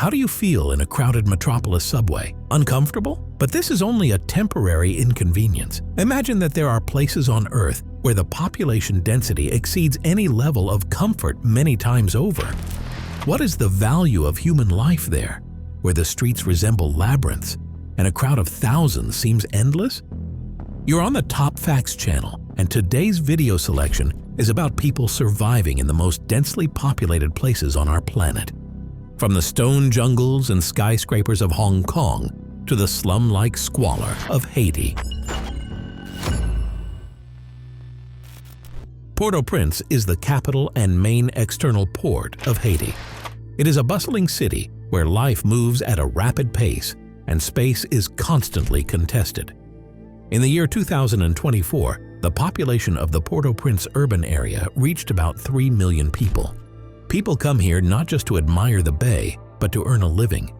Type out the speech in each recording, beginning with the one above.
How do you feel in a crowded metropolis subway? Uncomfortable? But this is only a temporary inconvenience. Imagine that there are places on Earth where the population density exceeds any level of comfort many times over. What is the value of human life there, where the streets resemble labyrinths and a crowd of thousands seems endless? You're on the TopFacts channel, and today's video selection is about people surviving in the most densely populated places on our planet. From the stone jungles and skyscrapers of Hong Kong to the slum-like squalor of Haiti. Port-au-Prince is the capital and main external port of Haiti. It is a bustling city where life moves at a rapid pace and space is constantly contested. In the year 2024, the population of the Port-au-Prince urban area reached about 3 million people. People come here not just to admire the bay, but to earn a living.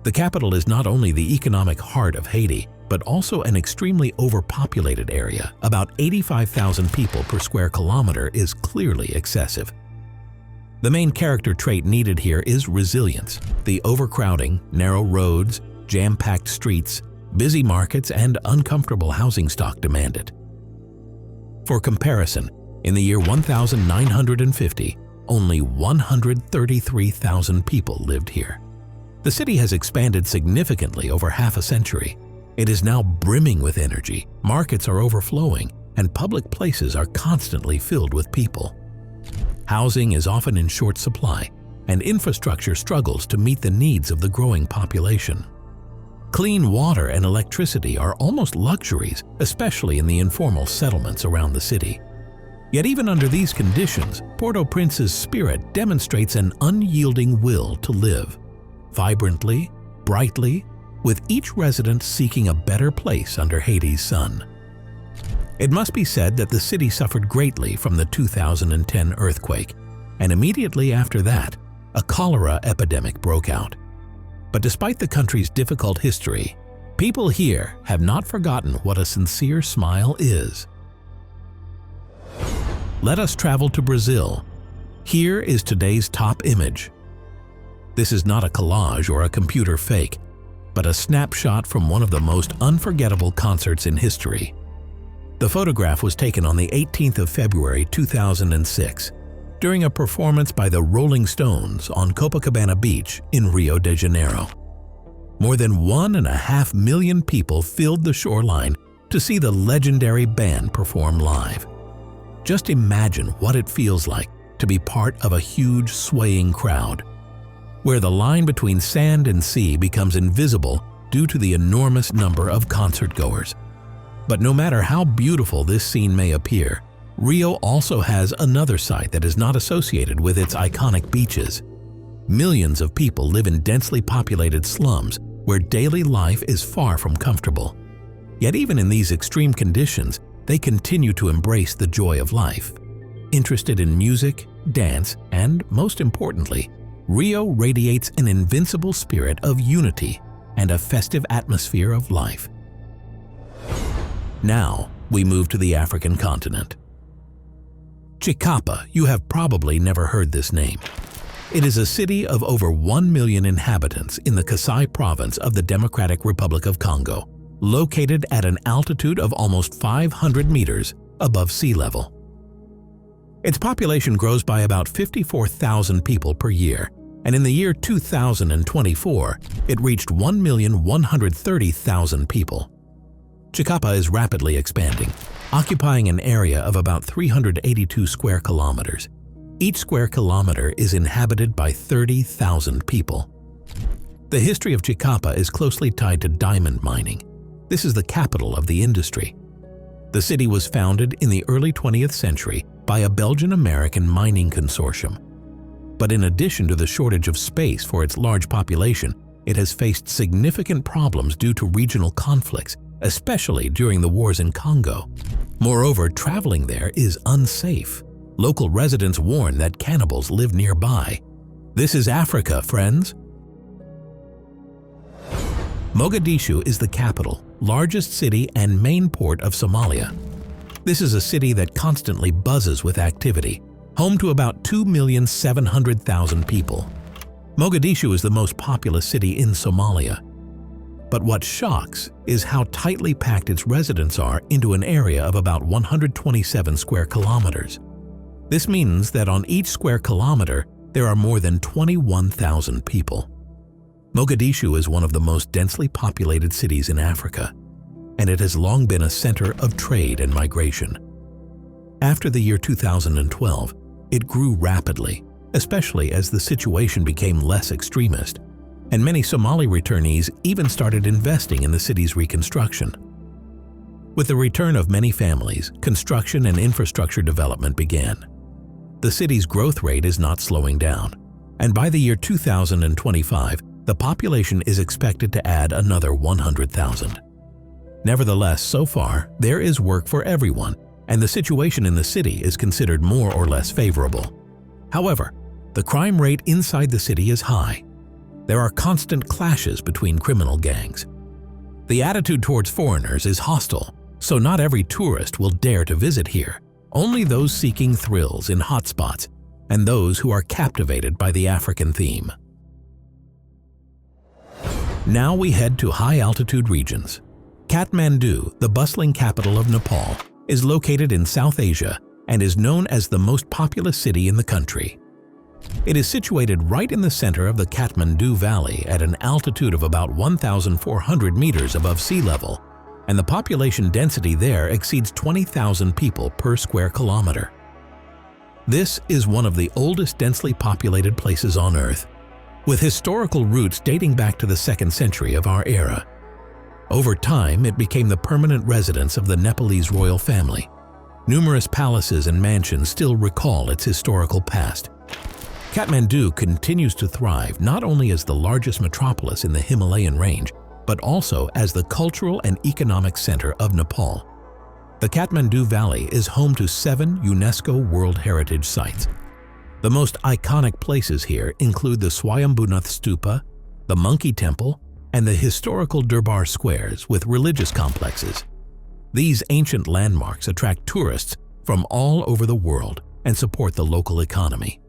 The capital is not only the economic heart of Haiti, but also an extremely overpopulated area. About 85,000 people per square kilometer is clearly excessive. The main character trait needed here is resilience. The overcrowding, narrow roads, jam-packed streets, busy markets, and uncomfortable housing stock demand it. For comparison, in the year 1950, only 133,000 people lived here. The city has expanded significantly over half a century. It is now brimming with energy, markets are overflowing, and public places are constantly filled with people. Housing is often in short supply, and infrastructure struggles to meet the needs of the growing population. Clean water and electricity are almost luxuries, especially in the informal settlements around the city. Yet even under these conditions, Port-au-Prince's spirit demonstrates an unyielding will to live, vibrantly, brightly, with each resident seeking a better place under Haiti's sun. It must be said that the city suffered greatly from the 2010 earthquake, and immediately after that, a cholera epidemic broke out. But despite the country's difficult history, people here have not forgotten what a sincere smile is. Let us travel to Brazil. Here is today's top image. This is not a collage or a computer fake, but a snapshot from one of the most unforgettable concerts in history. The photograph was taken on the 18th of February 2006 during a performance by the Rolling Stones on Copacabana Beach in Rio de Janeiro. More than 1.5 million people filled the shoreline to see the legendary band perform live. Just imagine what it feels like to be part of a huge swaying crowd, where the line between sand and sea becomes invisible due to the enormous number of concertgoers. But no matter how beautiful this scene may appear, Rio also has another side that is not associated with its iconic beaches. Millions of people live in densely populated slums where daily life is far from comfortable. Yet even in these extreme conditions, they continue to embrace the joy of life. Interested in music, dance, and most importantly, Rio radiates an invincible spirit of unity and a festive atmosphere of life. Now, we move to the African continent. Chikapa, you have probably never heard this name. It is a city of over 1 million inhabitants in the Kasai province of the Democratic Republic of Congo, located at an altitude of almost 500 meters above sea level. Its population grows by about 54,000 people per year, and in the year 2024, it reached 1,130,000 people. Chikapa is rapidly expanding, occupying an area of about 382 square kilometers. Each square kilometer is inhabited by 30,000 people. The history of Chikapa is closely tied to diamond mining. This is the capital of the industry. The city was founded in the early 20th century by a Belgian-American mining consortium. But in addition to the shortage of space for its large population, it has faced significant problems due to regional conflicts, especially during the wars in Congo. Moreover, traveling there is unsafe. Local residents warn that cannibals live nearby. This is Africa, friends. Mogadishu is the capital, largest city, and main port of Somalia. This is a city that constantly buzzes with activity, home to about 2,700,000 people. Mogadishu is the most populous city in Somalia. But what shocks is how tightly packed its residents are into an area of about 127 square kilometers. This means that on each square kilometer, there are more than 21,000 people. Mogadishu is one of the most densely populated cities in Africa, and it has long been a center of trade and migration. After the year 2012, it grew rapidly, especially as the situation became less extremist, and many Somali returnees even started investing in the city's reconstruction. With the return of many families, construction and infrastructure development began. The city's growth rate is not slowing down, and by the year 2025, the population is expected to add another 100,000. Nevertheless, so far, there is work for everyone, and the situation in the city is considered more or less favorable. However, the crime rate inside the city is high. There are constant clashes between criminal gangs. The attitude towards foreigners is hostile, so not every tourist will dare to visit here. Only those seeking thrills in hotspots and those who are captivated by the African theme. Now we head to high-altitude regions. Kathmandu, the bustling capital of Nepal, is located in South Asia and is known as the most populous city in the country. It is situated right in the center of the Kathmandu Valley at an altitude of about 1,400 meters above sea level, and the population density there exceeds 20,000 people per square kilometer. This is one of the oldest densely populated places on Earth, with historical roots dating back to the 2nd century of our era. Over time, it became the permanent residence of the Nepalese royal family. Numerous palaces and mansions still recall its historical past. Kathmandu continues to thrive not only as the largest metropolis in the Himalayan range, but also as the cultural and economic center of Nepal. The Kathmandu Valley is home to 7 UNESCO World Heritage Sites. The most iconic places here include the Swayambhunath Stupa, the Monkey Temple, and the historical Durbar Squares with religious complexes. These ancient landmarks attract tourists from all over the world and support the local economy.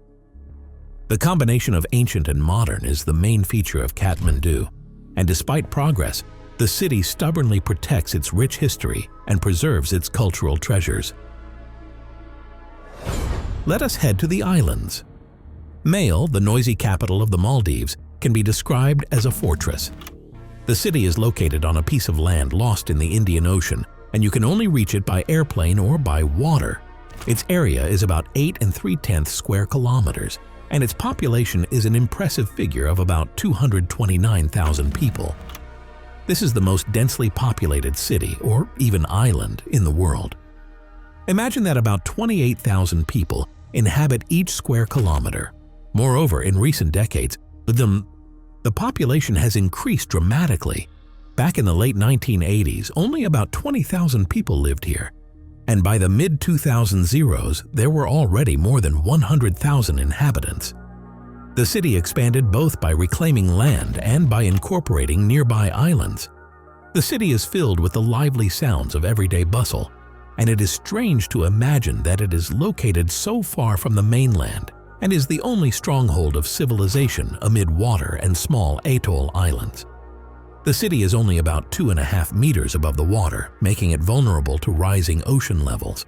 The combination of ancient and modern is the main feature of Kathmandu, and despite progress, the city stubbornly protects its rich history and preserves its cultural treasures. Let us head to the islands. Male, the noisy capital of the Maldives, can be described as a fortress. The city is located on a piece of land lost in the Indian Ocean, and you can only reach it by airplane or by water. Its area is about 8 3/10 square kilometers, and its population is an impressive figure of about 229,000 people. This is the most densely populated city, or even island, in the world. Imagine that about 28,000 people inhabit each square kilometer. Moreover, in recent decades, the population has increased dramatically. Back in the late 1980s, only about 20,000 people lived here, and by the mid-2000s, there were already more than 100,000 inhabitants. The city expanded both by reclaiming land and by incorporating nearby islands. The city is filled with the lively sounds of everyday bustle, and it is strange to imagine that it is located so far from the mainland and is the only stronghold of civilization amid water and small atoll islands. The city is only about 2.5 meters above the water, making it vulnerable to rising ocean levels.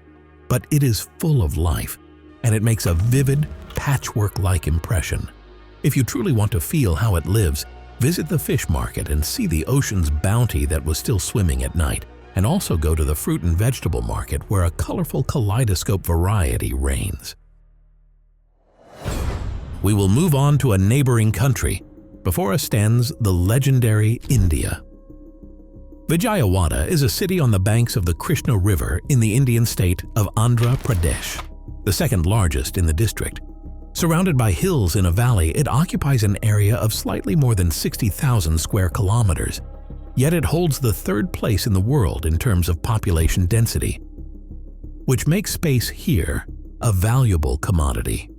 But it is full of life, and it makes a vivid, patchwork-like impression. If you truly want to feel how it lives, visit the fish market and see the ocean's bounty that was still swimming at night, and also go to the fruit and vegetable market where a colorful kaleidoscope variety reigns. We will move on to a neighboring country. Before us stands the legendary India. Vijayawada is a city on the banks of the Krishna River in the Indian state of Andhra Pradesh, the second largest in the district. Surrounded by hills in a valley, it occupies an area of slightly more than 60,000 square kilometers. Yet it holds the 3rd place in the world in terms of population density, which makes space here a valuable commodity.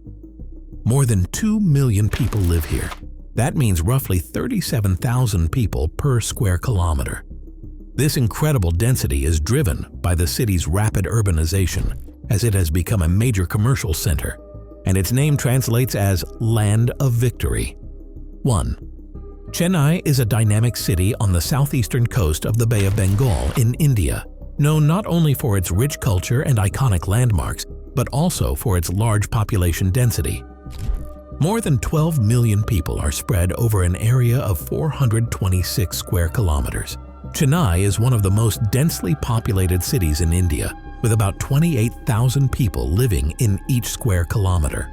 More than 2 million people live here. That means roughly 37,000 people per square kilometer. This incredible density is driven by the city's rapid urbanization, as it has become a major commercial center, and its name translates as Land of Victory. 1. Chennai is a dynamic city on the southeastern coast of the Bay of Bengal in India, known not only for its rich culture and iconic landmarks, but also for its large population density. More than 12 million people are spread over an area of 426 square kilometers. Chennai is one of the most densely populated cities in India, with about 28,000 people living in each square kilometer.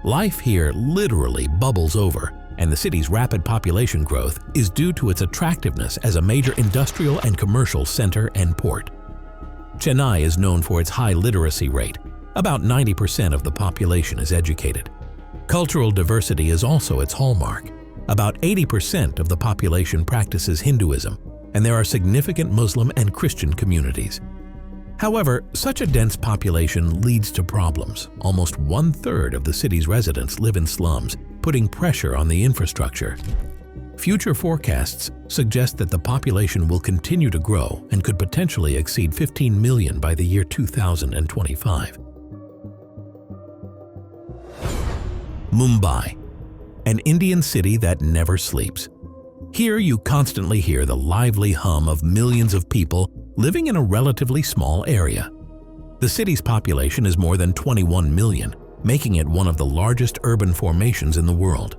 Life here literally bubbles over, and the city's rapid population growth is due to its attractiveness as a major industrial and commercial center and port. Chennai is known for its high literacy rate. About 90% of the population is educated. Cultural diversity is also its hallmark. About 80% of the population practices Hinduism, and there are significant Muslim and Christian communities. However, such a dense population leads to problems. Almost 1/3 of the city's residents live in slums, putting pressure on the infrastructure. Future forecasts suggest that the population will continue to grow and could potentially exceed 15 million by the year 2025. Mumbai, an Indian city that never sleeps. Here you constantly hear the lively hum of millions of people living in a relatively small area. The city's population is more than 21 million, making it one of the largest urban formations in the world.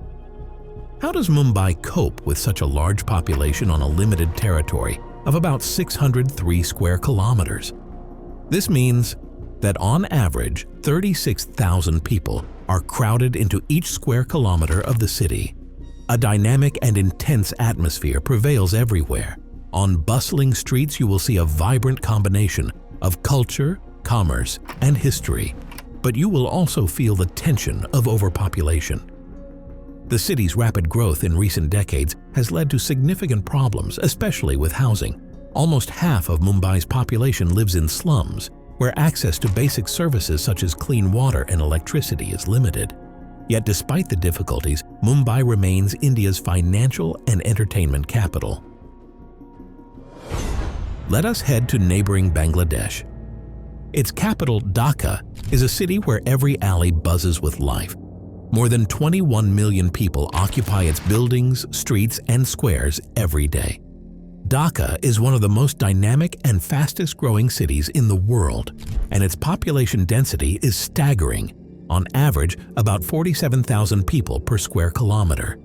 How does Mumbai cope with such a large population on a limited territory of about 603 square kilometers? This means that on average, 36,000 people are crowded into each square kilometer of the city. A dynamic and intense atmosphere prevails everywhere. On bustling streets, you will see a vibrant combination of culture, commerce, and history, but you will also feel the tension of overpopulation. The city's rapid growth in recent decades has led to significant problems, especially with housing. Almost half of Mumbai's population lives in slums, where access to basic services such as clean water and electricity is limited. Yet despite the difficulties, Mumbai remains India's financial and entertainment capital. Let us head to neighboring Bangladesh. Its capital, Dhaka, is a city where every alley buzzes with life. More than 21 million people occupy its buildings, streets, and squares every day. Dhaka is one of the most dynamic and fastest-growing cities in the world, and its population density is staggering. On average, about 47,000 people per square kilometer.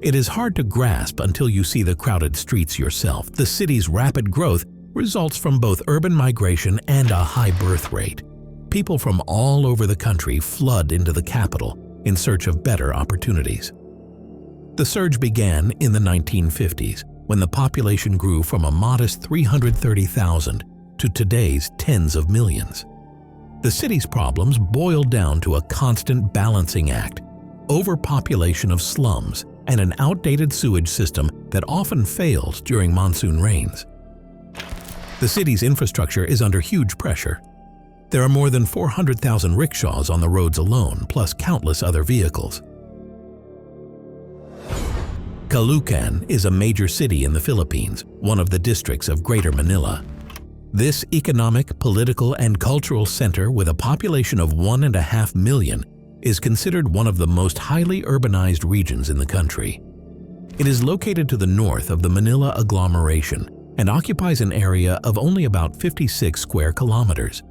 It is hard to grasp until you see the crowded streets yourself. The city's rapid growth results from both urban migration and a high birth rate. People from all over the country flood into the capital in search of better opportunities. The surge began in the 1950s, when the population grew from a modest 330,000 to today's tens of millions. The city's problems boiled down to a constant balancing act, overpopulation of slums, and an outdated sewage system that often fails during monsoon rains. The city's infrastructure is under huge pressure. There are more than 400,000 rickshaws on the roads alone, plus countless other vehicles. Caloocan is a major city in the Philippines, one of the districts of Greater Manila. This economic, political, and cultural center with a population of 1.5 million is considered one of the most highly urbanized regions in the country. It is located to the north of the Manila agglomeration and occupies an area of only about 56 square kilometers.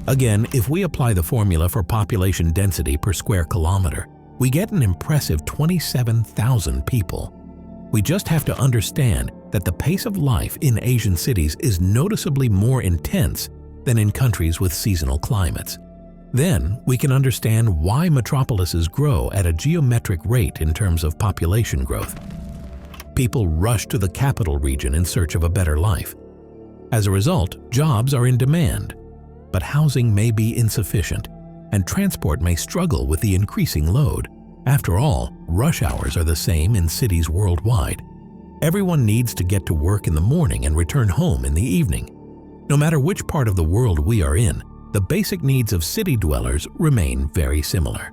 Again, if we apply the formula for population density per square kilometer, we get an impressive 27,000 people. We just have to understand that the pace of life in Asian cities is noticeably more intense than in countries with seasonal climates. Then we can understand why metropolises grow at a geometric rate in terms of population growth. People rush to the capital region in search of a better life. As a result, jobs are in demand, but housing may be insufficient, and transport may struggle with the increasing load. After all, rush hours are the same in cities worldwide. Everyone needs to get to work in the morning and return home in the evening. No matter which part of the world we are in, the basic needs of city dwellers remain very similar.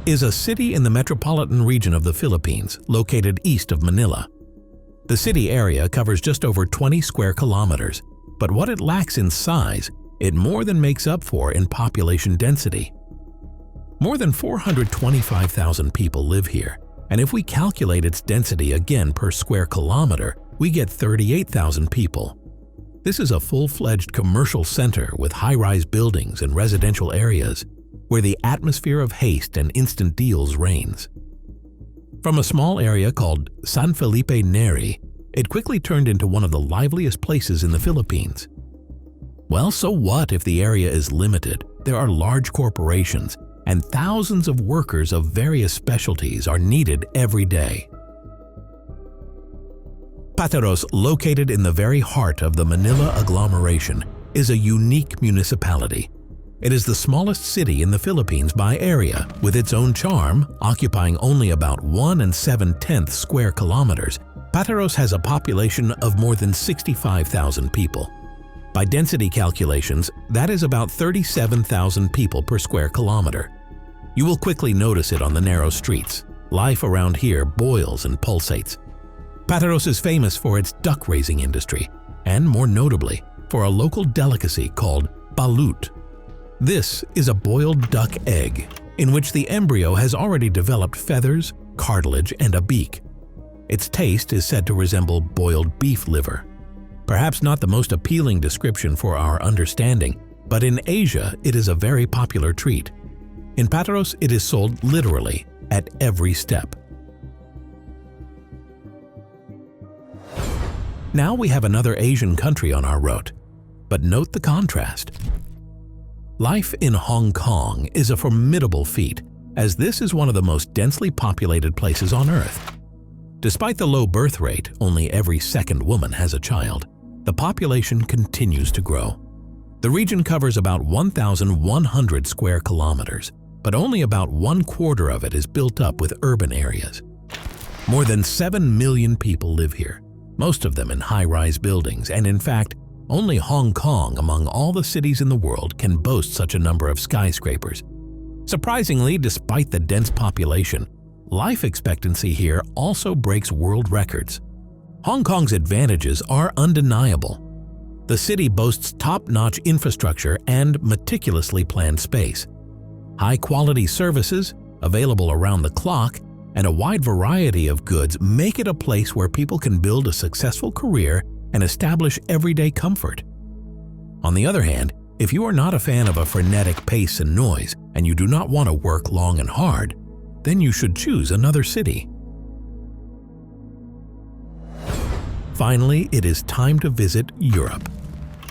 Is a city in the metropolitan region of the Philippines, located east of Manila. The city area covers just over 20 square kilometers, but what it lacks in size, it more than makes up for in population density. More than 425,000 people live here, and if we calculate its density again per square kilometer, we get 38,000 people. This is a full-fledged commercial center with high-rise buildings and residential areas where the atmosphere of haste and instant deals reigns. From a small area called San Felipe Neri, it quickly turned into one of the liveliest places in the Philippines. Well, so what if the area is limited? There are large corporations, and thousands of workers of various specialties are needed every day. Pateros, located in the very heart of the Manila agglomeration, is a unique municipality. It is the smallest city in the Philippines by area, with its own charm, occupying only about 1 7/10 square kilometers. Pateros has a population of more than 65,000 people. By density calculations, that is about 37,000 people per square kilometer. You will quickly notice it on the narrow streets. Life around here boils and pulsates. Pateros is famous for its duck-raising industry, and more notably, for a local delicacy called balut. This is a boiled duck egg, in which the embryo has already developed feathers, cartilage, and a beak. Its taste is said to resemble boiled beef liver. Perhaps not the most appealing description for our understanding, but in Asia it is a very popular treat. In Pateros, it is sold literally at every step. Now we have another Asian country on our route, but note the contrast. Life in Hong Kong is a formidable feat, as this is one of the most densely populated places on Earth. Despite the low birth rate, only every second woman has a child, the population continues to grow. The region covers about 1,100 square kilometers, but only about 1/4 of it is built up with urban areas. More than 7 million people live here, most of them in high-rise buildings, and in fact, only Hong Kong among all the cities in the world can boast such a number of skyscrapers. Surprisingly, despite the dense population, life expectancy here also breaks world records. Hong Kong's advantages are undeniable. The city boasts top-notch infrastructure and meticulously planned space. High-quality services, available around the clock, and a wide variety of goods make it a place where people can build a successful career and establish everyday comfort. On the other hand, if you are not a fan of a frenetic pace and noise, and you do not want to work long and hard, then you should choose another city. Finally, it is time to visit Europe.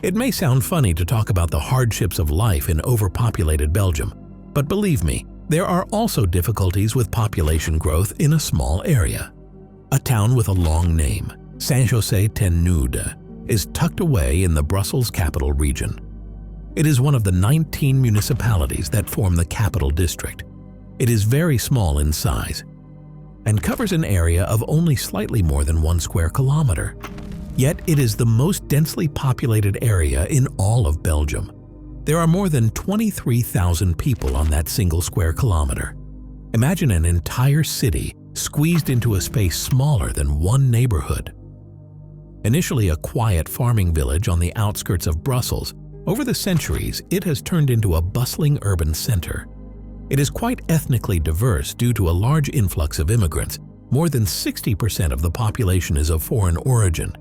It may sound funny to talk about the hardships of life in overpopulated Belgium, but believe me, there are also difficulties with population growth in a small area. A town with a long name, Saint-José-ten-Noode, is tucked away in the Brussels capital region. It is one of the 19 municipalities that form the capital district. It is very small in size and covers an area of only slightly more than 1 square kilometer. Yet it is the most densely populated area in all of Belgium. There are more than 23,000 people on that single square kilometer. Imagine an entire city squeezed into a space smaller than one neighborhood. Initially a quiet farming village on the outskirts of Brussels, over the centuries it has turned into a bustling urban center. It is quite ethnically diverse due to a large influx of immigrants. More than 60% of the population is of foreign origin.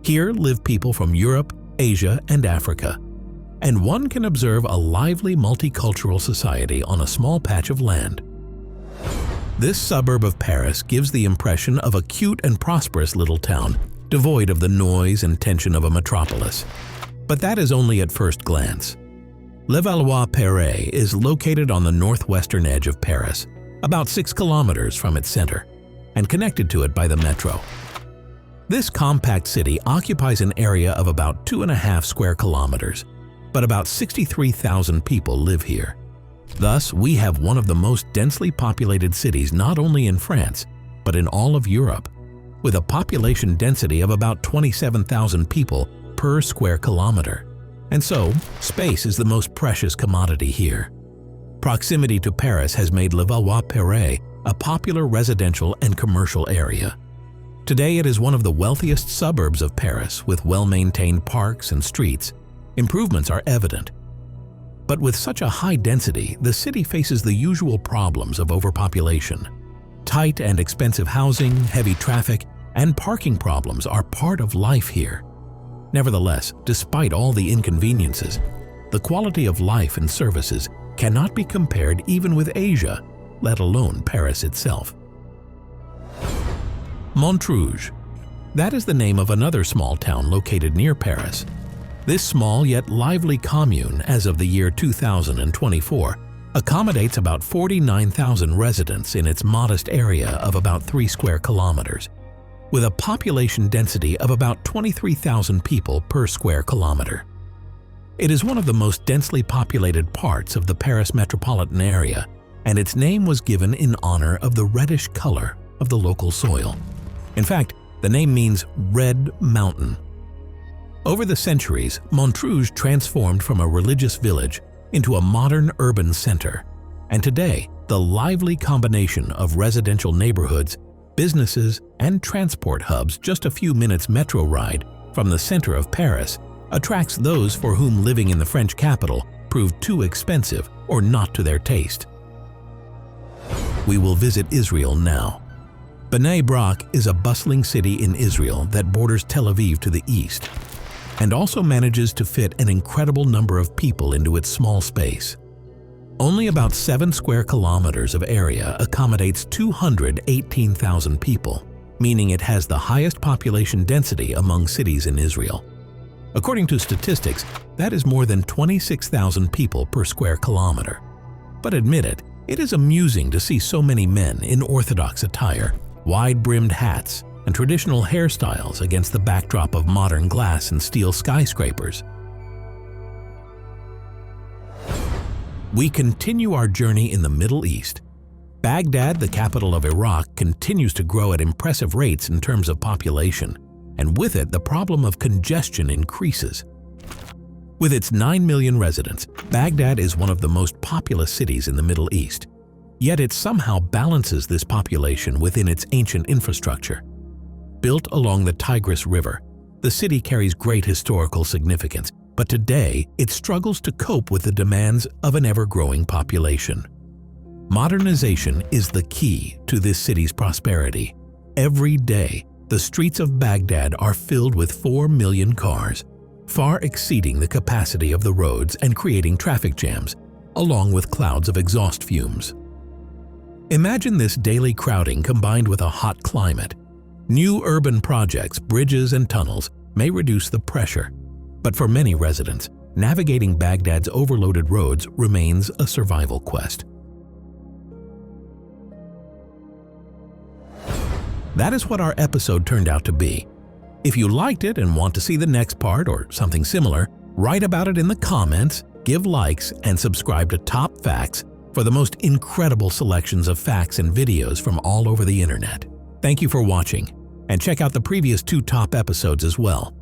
Here live people from Europe, Asia, and Africa, and one can observe a lively multicultural society on a small patch of land. This suburb of Paris gives the impression of a cute and prosperous little town, devoid of the noise and tension of a metropolis. But that is only at first glance. Levallois-Perret is located on the northwestern edge of Paris, about 6 kilometers from its center, and connected to it by the metro. This compact city occupies an area of about 2.5 square kilometers, but about 63,000 people live here. Thus, we have one of the most densely populated cities not only in France, but in all of Europe, with a population density of about 27,000 people per square kilometer. And so, space is the most precious commodity here. Proximity to Paris has made Levallois-Perret a popular residential and commercial area. Today it is one of the wealthiest suburbs of Paris with well-maintained parks and streets. Improvements are evident. But with such a high density, the city faces the usual problems of overpopulation. Tight and expensive housing, heavy traffic, and parking problems are part of life here. Nevertheless, despite all the inconveniences, the quality of life and services cannot be compared even with Asia, let alone Paris itself. Montrouge. That is the name of another small town located near Paris. This small yet lively commune, as of the year 2024, accommodates about 49,000 residents in its modest area of about 3 square kilometers, with a population density of about 23,000 people per square kilometer. It is one of the most densely populated parts of the Paris metropolitan area, and its name was given in honor of the reddish color of the local soil. In fact, the name means Red Mountain. Over the centuries, Montrouge transformed from a religious village into a modern urban center, and today, the lively combination of residential neighborhoods, businesses, and transport hubs just a few minutes metro ride from the center of Paris attracts those for whom living in the French capital proved too expensive or not to their taste. We will visit Israel now. Bnei Brak is a bustling city in Israel that borders Tel Aviv to the east, and also manages to fit an incredible number of people into its small space. Only about 7 square kilometers of area accommodates 218,000 people, meaning it has the highest population density among cities in Israel. According to statistics, that is more than 26,000 people per square kilometer. But admit it, it is amusing to see so many men in Orthodox attire, wide-brimmed hats, and traditional hairstyles against the backdrop of modern glass and steel skyscrapers. We continue our journey in the Middle East. Baghdad, the capital of Iraq, continues to grow at impressive rates in terms of population, and with it the problem of congestion increases. With its 9 million residents, Baghdad is one of the most populous cities in the Middle East. Yet it somehow balances this population within its ancient infrastructure. Built along the Tigris River, the city carries great historical significance, but today it struggles to cope with the demands of an ever-growing population. Modernization is the key to this city's prosperity. Every day, the streets of Baghdad are filled with 4 million cars, far exceeding the capacity of the roads and creating traffic jams, along with clouds of exhaust fumes. Imagine this daily crowding combined with a hot climate. New urban projects, bridges, and tunnels may reduce the pressure, but for many residents, navigating Baghdad's overloaded roads remains a survival quest. That is what our episode turned out to be. If you liked it and want to see the next part or something similar, write about it in the comments, give likes, and subscribe to Top Facts for the most incredible selections of facts and videos from all over the internet. Thank you for watching, and check out the previous 2 top episodes as well.